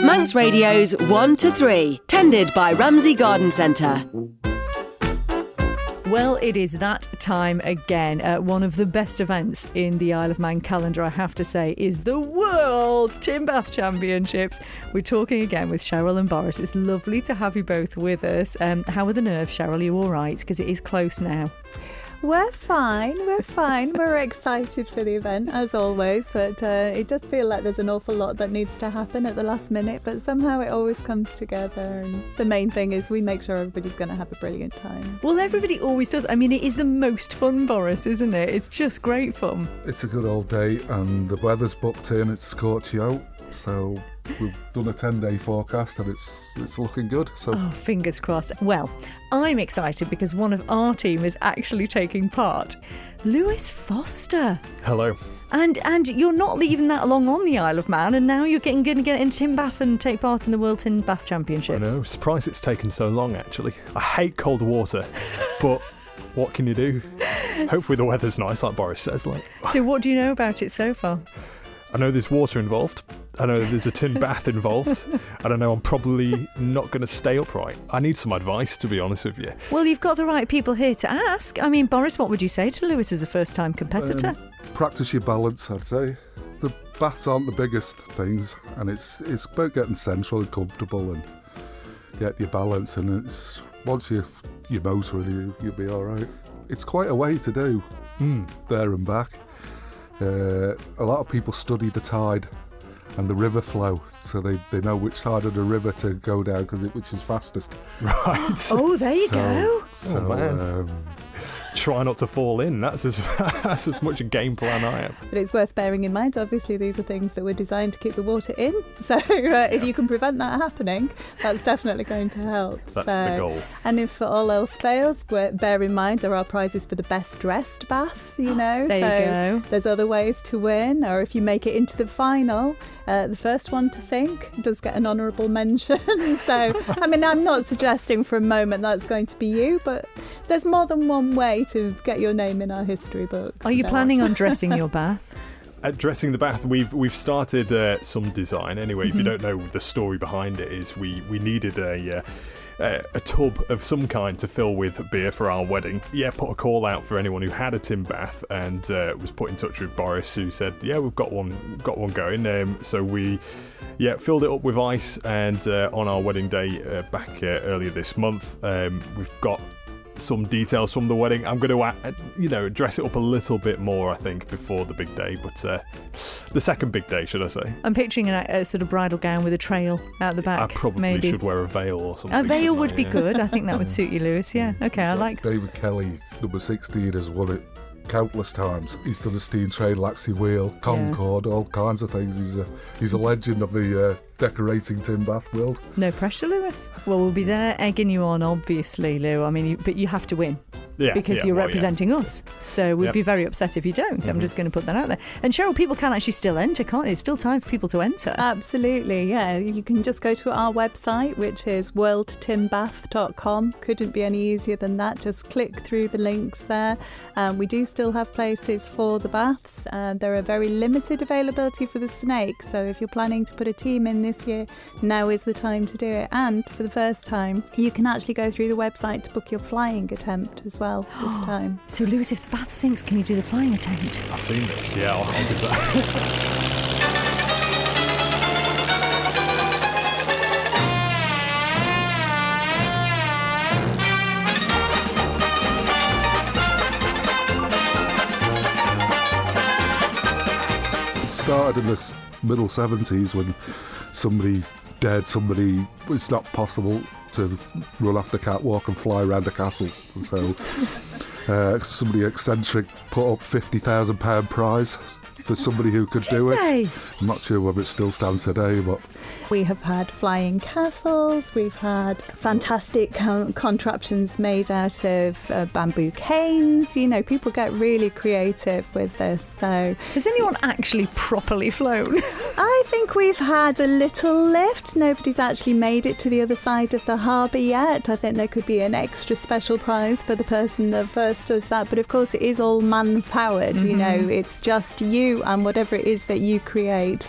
Manx Radio's 1 to 3, tended by Ramsey Garden Centre. Well, it is that time again. One of the best events in the Isle of Man calendar, I have to say, is the World Tin Bath Championships. We're talking again with Cheryl and Boris. It's lovely to have you both with us. How are the nerves, Cheryl? Are you all right? Because it is close now. We're fine. We're excited for the event, as always, but it does feel like there's an awful lot that needs to happen at the last minute, but somehow it always comes together, and the main thing is we make sure everybody's going to have a brilliant time. Well, everybody always does. I mean, it is the most fun, Boris, isn't it? It's just great fun. It's a good old day, and the weather's booked in. It's scorchy out, so we've done a 10-day forecast and it's looking good. So fingers crossed. Well, I'm excited because one of our team is actually taking part. Lewis Foster. Hello. And you're not leaving that long on the Isle of Man, and now you're going to get into Tin Bath and take part in the World Tin Bath Championships. I know, surprised it's taken so long, actually. I hate cold water, but what can you do? Hopefully the weather's nice, like Boris says. So what do you know about it so far? I know there's water involved. I know there's a tin bath involved. I don't know, I'm probably not going to stay upright. I need some advice, to be honest with you. Well, you've got the right people here to ask. I mean, Boris, what would you say to Lewis as a first-time competitor? Practice your balance, I'd say. The baths aren't the biggest things, and it's about getting central and comfortable and get your balance, and it's once you're motoring, you'll be all right. It's quite a way to do, there and back. A lot of people study the tide and the river flow, so they know which side of the river to go down which is fastest. Right. Oh, there you go. So, man. Try not to fall in. That's as much a game plan I am. But it's worth bearing in mind, obviously, these are things that were designed to keep the water in. So if you can prevent that happening, that's definitely going to help. That's the goal. And if all else fails, bear in mind there are prizes for the best dressed bath, you know. There you go. There's other ways to win, or if you make it into the final, the first one to sink does get an honourable mention. So, I mean, I'm not suggesting for a moment that's going to be you, but there's more than one way to get your name in our history book. Are you planning on dressing your bath? At dressing the bath, we've started some design. Anyway, if you don't know, the story behind it is we needed a tub of some kind to fill with beer for our wedding. Yeah, put a call out for anyone who had a tin bath, and was put in touch with Boris, who said, yeah, we've got one going. So we filled it up with ice, and on our wedding day back earlier this month, we've got some details from the wedding. I'm going to dress it up a little bit more, I think, before the big day, but the second big day, should I say. I'm picturing a sort of bridal gown with a trail out the back. I probably should wear a veil or something. A veil would be good. I think that would suit you, Lewis. Yeah, okay, I like that. David Killey, number 16, has won it countless times. He's done a steam train, Laxey wheel, Concorde, all kinds of things. He's a legend of the decorating tin bath world. No pressure, Lewis. Well, we'll be there egging you on, obviously, Lou. I mean, but you have to win. Because you're representing us. So we'd be very upset if you don't. I'm just going to put that out there. And Cheryl, people can actually still enter, can't they? There's still time for people to enter. Absolutely, yeah. You can just go to our website, which is worldtinbath.com. Couldn't be any easier than that. Just click through the links there. We do still have places for the baths. There are very limited availability for the snake. So if you're planning to put a team in this year, now is the time to do it. And for the first time, you can actually go through the website to book your flying attempt as well this time. So, Lewis, if the bath sinks, can you do the flying attempt? I've seen this. Yeah, I'll do that. Started in the middle 70s when somebody it's not possible to run off the catwalk and fly around a castle, and so somebody eccentric put up £50,000 prize for somebody who could do it. I'm not sure whether it still stands today, but we have had flying castles, we've had fantastic contraptions made out of bamboo canes. You know, people get really creative with this. So, has anyone actually properly flown? I think we've had a little lift. Nobody's actually made it to the other side of the harbour yet. I think there could be an extra special prize for the person that first does that. But of course, it is all man-powered. You know, it's just you you and whatever it is that you create.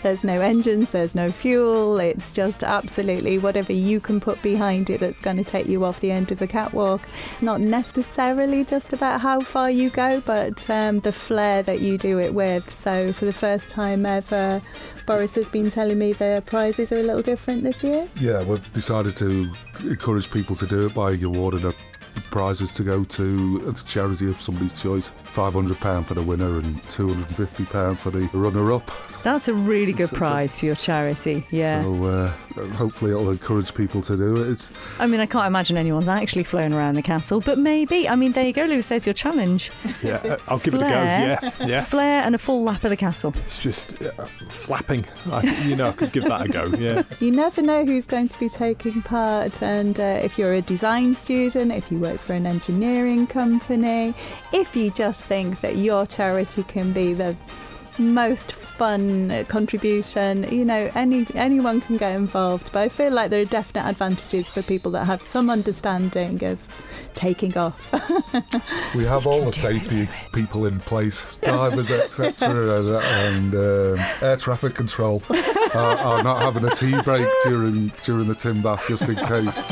There's no engines, there's no fuel. It's just absolutely whatever you can put behind it that's going to take you off the end of the catwalk. It's not necessarily just about how far you go, but the flair that you do it with. So for the first time ever, Boris has been telling me the prizes are a little different this year. Yeah, we've decided to encourage people to do it by awarding a prizes to go to a charity of somebody's choice. £500 for the winner and £250 for the runner-up. That's a really good prize for your charity, yeah. So hopefully it'll encourage people to do it. I mean, I can't imagine anyone's actually flown around the castle, but maybe. I mean, there you go, Lewis, there's your challenge. Yeah, I'll give it a go, yeah. Flair and a full lap of the castle. It's just flapping. I could give that a go, yeah. You never know who's going to be taking part, and if you're a design student, if you work for an engineering company, if you just think that your charity can be the most fun contribution, anyone can get involved, but I feel like there are definite advantages for people that have some understanding of taking off. We have all the safety people in place, divers, etc., and air traffic control are not having a tea break during the Tim bath, just in case.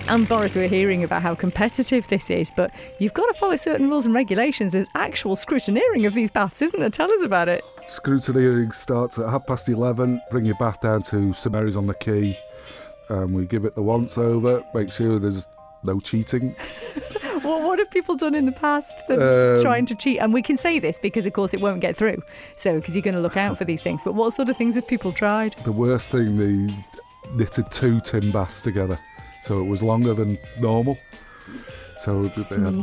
And Boris, we're hearing about how competitive this is, but you've got to follow certain rules and regulations. There's actual scrutineering of these baths, isn't there? Tell us about it. Scrutineering starts at 11:30. Bring your bath down to St Mary's on the Quay. We give it the once over. Make sure there's no cheating. What have people done in the past trying to cheat? And we can say this because, of course, it won't get through. So, because you're going to look out for these things. But what sort of things have people tried? The worst thing, they knitted 2 tin baths together. So it was longer than normal. So they had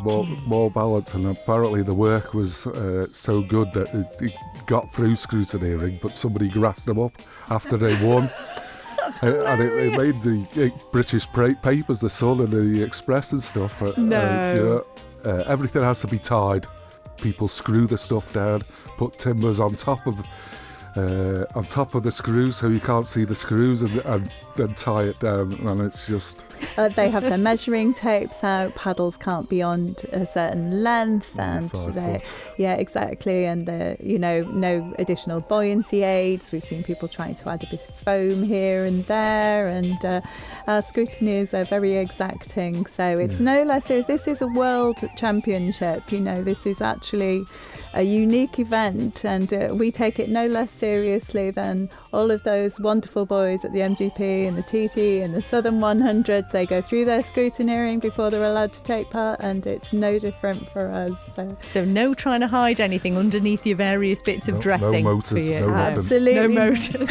more balance, and apparently the work was so good that it got through scrutineering, but somebody grassed them up after they won. And it made the British papers, the Sun and the Express and stuff. Everything has to be tied. People screw the stuff down, put timbers on top of the screws so you can't see the screws, and then tie it down, and it's just... they have their measuring tapes out, paddles can't be on a certain length, and yeah, exactly, and no additional buoyancy aids. We've seen people trying to add a bit of foam here and there, and our scrutineers are very exacting, so it's no less serious. This is a world championship, this is actually a unique event, and we take it no less seriously than all of those wonderful boys at the MGP and the TT and the Southern 100. They go through their scrutineering before they're allowed to take part, and it's no different for us. So no trying to hide anything underneath your various bits of dressing. No motors, for you. Absolutely. No motors.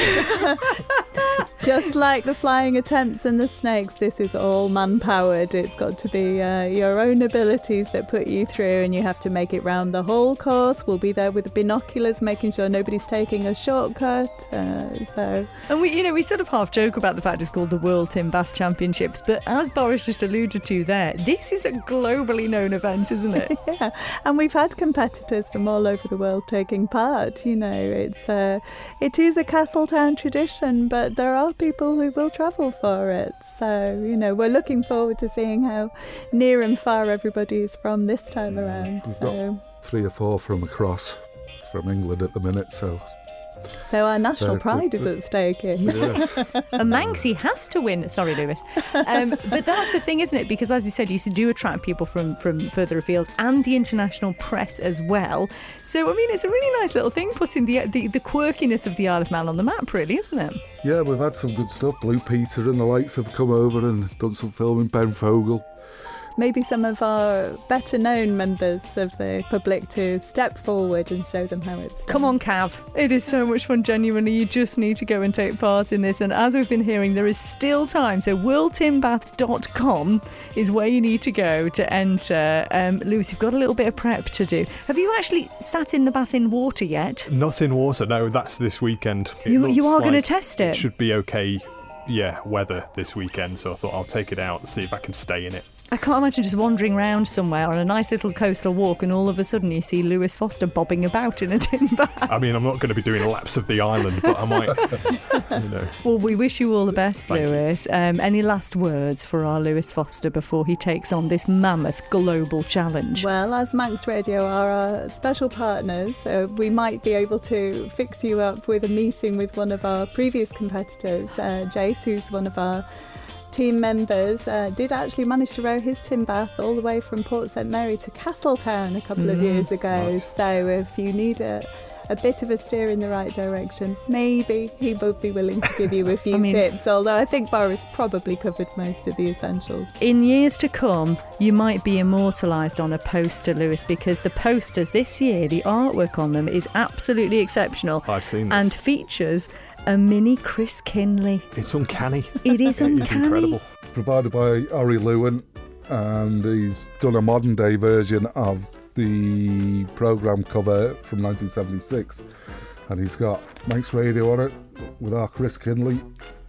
Just like the flying attempts and the snakes, this is all man-powered. It's got to be your own abilities that put you through, and you have to make it round the whole course. We'll be there with the binoculars, making sure nobody's taking a shortcut. And we sort of half joke about the fact it's called the World Tim Bath Championships, but as Boris just alluded to there, this is a globally known event, isn't it? Yeah, and we've had competitors from all over the world taking part. It is a Castletown tradition, but there are people who will travel for it. So, we're looking forward to seeing how near and far everybody is from this time around. We've got 3 or 4 from across from England at the minute, so our national pride is at stake here. Yes. A Manxie has to win. Sorry, Lewis. But that's the thing, isn't it? Because as you said, you do attract people from further afield and the international press as well. So, I mean, it's a really nice little thing, putting the quirkiness of the Isle of Man on the map, really, isn't it? Yeah, we've had some good stuff. Blue Peter and the likes have come over and done some filming. Ben Fogel. Maybe some of our better known members of the public to step forward and show them how it's done. Come on, Cav. It is so much fun, genuinely. You just need to go and take part in this. And as we've been hearing, there is still time. So worldtimbath.com is where you need to go to enter. Lewis, you've got a little bit of prep to do. Have you actually sat in the bath in water yet? Not in water, no. That's this weekend. You are going to test it? It should be okay, weather this weekend. So I thought I'll take it out and see if I can stay in it. I can't imagine just wandering around somewhere on a nice little coastal walk and all of a sudden you see Lewis Foster bobbing about in a tin bath. I mean, I'm not going to be doing laps of the island, but I might, Well, we wish you all the best, Thank Lewis. Any last words for our Lewis Foster before he takes on this mammoth global challenge? Well, as Manx Radio are our special partners, we might be able to fix you up with a meeting with one of our previous competitors. Jace, who's one of our team members, did actually manage to row his tin bath all the way from Port St Mary to Castletown a couple of years ago. Nice. So if you need a bit of a steer in the right direction, maybe he would be willing to give you a few tips, although I think Boris probably covered most of the essentials. In years to come, you might be immortalised on a poster, Lewis, because the posters this year, the artwork on them is absolutely exceptional. I've seen this. And features a mini Chris Killey. It's uncanny. It is uncanny. It is incredible. Provided by Ari Lewin, and he's done a modern day version of the programme cover from 1976, and he's got Manx Radio on it with our Chris Killey,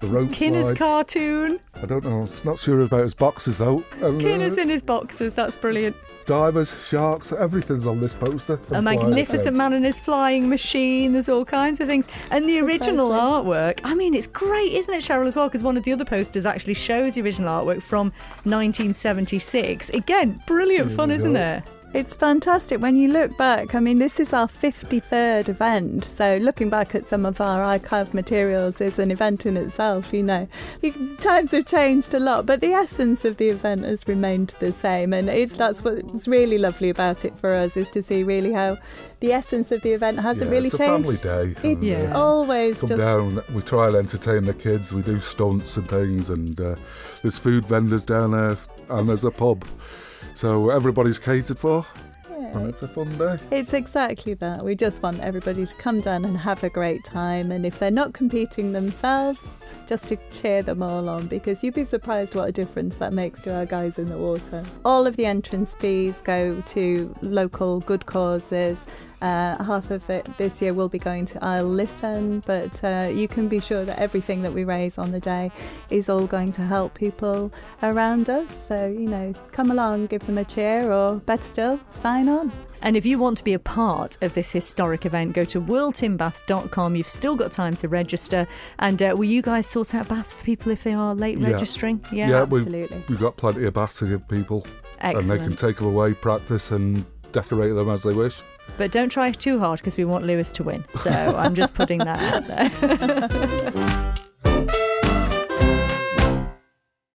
the rope Kinner's slide. cartoon. I don't know, not sure about his boxes though. Kinner's in his boxes, that's brilliant. Divers, sharks, everything's on this poster. A magnificent man in his flying machine, there's all kinds of things. And the original artwork, I mean, it's great, isn't it, Cheryl, as well? Because one of the other posters actually shows the original artwork from 1976. Again, brilliant fun, isn't it? It's fantastic when you look back. I mean, this is our 53rd event, so looking back at some of our archive materials is an event in itself, Times have changed a lot, but the essence of the event has remained the same, and that's what's really lovely about it for us, is to see really how the essence of the event hasn't really it's changed. It's a family day. It's always come just... down, we try and entertain the kids, we do stunts and things, and there's food vendors down there, and there's a pub. So everybody's catered for, and it's a fun day. It's exactly that. We just want everybody to come down and have a great time, and if they're not competing themselves, just to cheer them all on, because you'd be surprised what a difference that makes to our guys in the water. All of the entrance fees go to local good causes. Half of it this year will be going to I'll Listen, but you can be sure that everything that we raise on the day is all going to help people around us. So, come along, give them a cheer, or better still, sign on. And if you want to be a part of this historic event, go to worldtimbath.com. You've still got time to register. And will you guys sort out baths for people if they are late registering? Yeah, absolutely. We've got plenty of baths to give people. Excellent. And they can take them away, practice and decorate them as they wish. But don't try too hard because we want Lewis to win. So I'm just putting that out there.